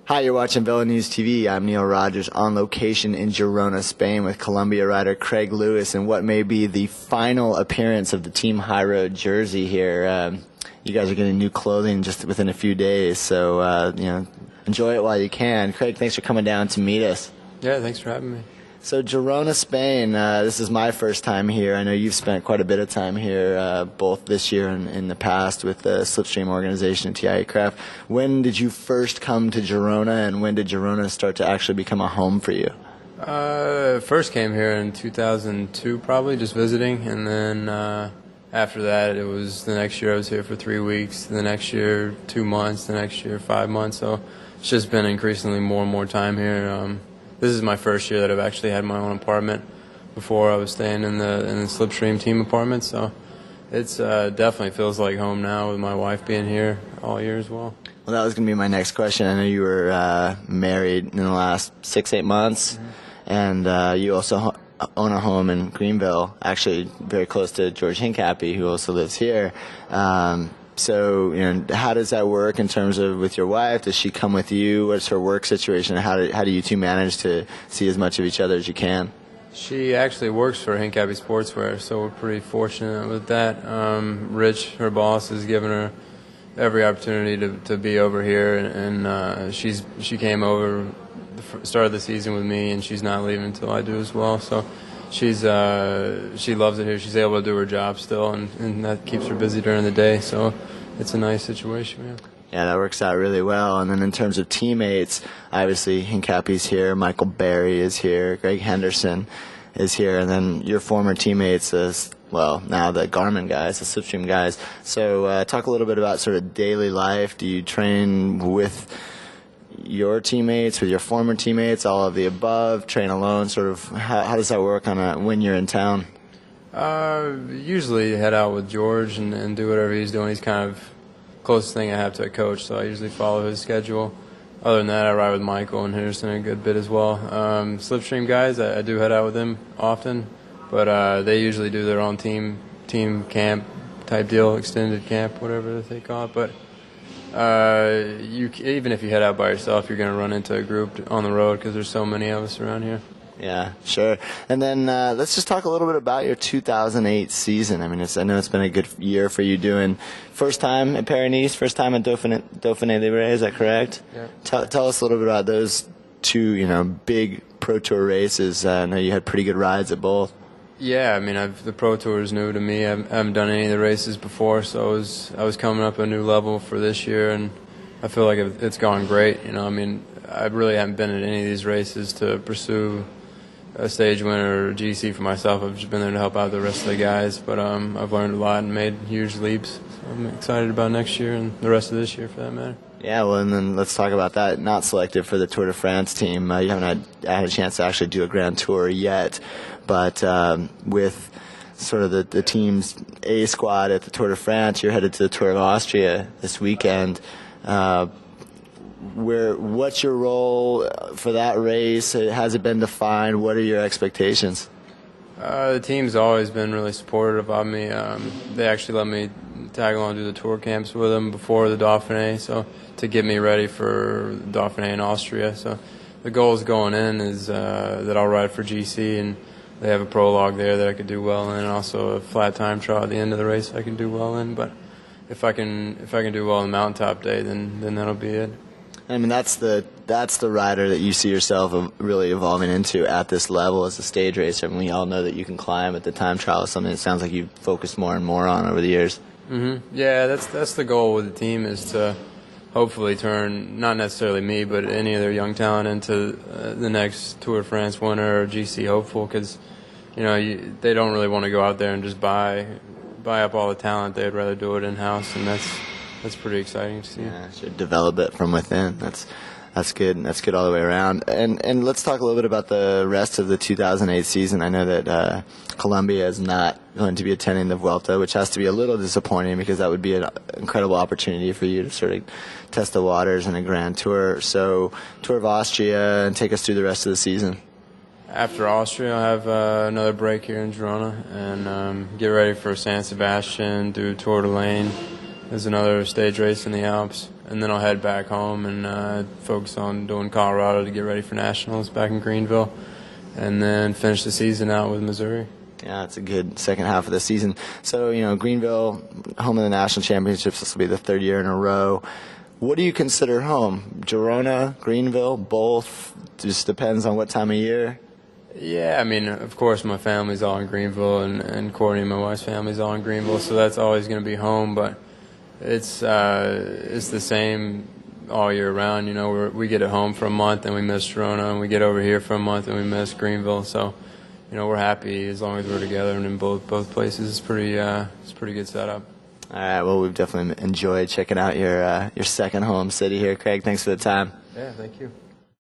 Hi, you're watching Velo News TV. I'm Neil Rogers on location in Girona, Spain with Colombia rider Craig Lewis and what may be the final appearance of the Team High Road jersey here. You guys are getting new clothing just within a few days, so enjoy it while you can. Craig, thanks for coming down to meet us. Yeah, thanks for having me. So Girona, Spain, this is my first time here. I know you've spent quite a bit of time here, both this year and in the past with the Slipstream organization and TIA Craft. When did you first come to Girona, and when did Girona start to actually become a home for you? First came here in 2002, probably, just visiting, and then after that, it was the next year I was here for 3 weeks, the next year 2 months, the next year 5 months, so it's just been increasingly more and more time here. This is my first year that I've actually had my own apartment. Before I was staying in the Slipstream team apartment, so it's definitely feels like home now with my wife being here all year as well. Well, that was going to be my next question. I know you were married in the last 6-8 months, and you also own a home in Greenville, actually very close to George Hincapie, who also lives here. So, how does that work in terms of with your wife? Does she come with you? What's her work situation? How do you two manage to see as much of each other as you can? She actually works for Hincapie Sportswear, so we're pretty fortunate with that. Rich, her boss, has given her every opportunity to be over here, and she came over the start of the season with me, and she's not leaving until I do as well. So she loves it here. She's able to do her job still, and that keeps her busy during the day. So it's a nice situation, man. Yeah, that works out really well. And then in terms of teammates, obviously Hincapie's here, Michael Berry is here, Greg Henderson is here, and then your former teammates as well, now the Garmin guys, the Slipstream guys. So talk a little bit about sort of daily life. Do you train with your teammates, with your former teammates, all of the above, train alone? Sort of how does that work when you're in town? Usually head out with George and do whatever he's doing. He's kind of closest thing I have to a coach, so I usually follow his schedule. Other than that, I ride with Michael and Henderson a good bit as well. Slipstream guys, I do head out with them often, but they usually do their own team camp type deal, extended camp, whatever they call it. But even if you head out by yourself, you're going to run into a group on the road because there's so many of us around here. Yeah, sure. And then let's just talk a little bit about your 2008 season. I mean, I know it's been a good year for you doing first time at Paris-Nice, first time at Dauphiné Libre, is that correct? Yeah. Tell us a little bit about those two, big Pro Tour races. I know you had pretty good rides at both. Yeah, I mean, the Pro Tour is new to me. I haven't done any of the races before, so I was coming up a new level for this year, and I feel like it's gone great. I mean, I really haven't been at any of these races to pursue a stage winner or GC for myself. I've just been there to help out the rest of the guys, but I've learned a lot and made huge leaps. So I'm excited about next year and the rest of this year, for that matter. Yeah, well, and then let's talk about that. Not selected for the Tour de France team. You haven't had a chance to actually do a Grand Tour yet, but with sort of the team's A squad at the Tour de France, you're headed to the Tour of Austria this weekend. What's your role for that race? Has it been defined? What are your expectations? The team's always been really supportive of me. They actually let me tag along to the tour camps with them before the Dauphiné, so to get me ready for the Dauphiné in Austria. So the goals going in is that I'll ride for GC, and they have a prologue there that I could do well in, and also a flat time trial at the end of the race I can do well in. But if I can do well on the mountaintop day, then that'll be it. I mean, that's the rider that you see yourself really evolving into at this level as a stage racer. I mean, we all know that you can climb at the time trial. Is something it sounds like you've focused more and more on over the years. Mm-hmm. Yeah, that's the goal with the team, is to hopefully turn, not necessarily me, but any of their young talent into the next Tour de France winner or GC hopeful, because they don't really want to go out there and just buy up all the talent. They'd rather do it in-house, and that's pretty exciting to see. Yeah, should develop it from within. That's good. That's good all the way around. And let's talk a little bit about the rest of the 2008 season. I know that Colombia is not going to be attending the Vuelta, which has to be a little disappointing because that would be an incredible opportunity for you to sort of test the waters in a Grand Tour. So Tour of Austria, and take us through the rest of the season. After Austria, I'll have another break here in Girona and get ready for San Sebastian, do Tour de Lane. There's another stage race in the Alps, and then I'll head back home and focus on doing Colorado to get ready for nationals back in Greenville, and then finish the season out with Missouri. Yeah, it's a good second half of the season. So, Greenville, home of the national championships. This will be the third year in a row. What do you consider home? Girona, Greenville, both? Just depends on what time of year. Yeah, I mean, of course, my family's all in Greenville, and Courtney, my wife's family's all in Greenville, so that's always going to be home. But it's the same all year round. We get at home for a month and we miss Girona, and we get over here for a month and we miss Greenville. So, we're happy as long as we're together, and in both places, it's pretty good setup. All right. Well, we've definitely enjoyed checking out your second home city here, Craig. Thanks for the time. Yeah, thank you.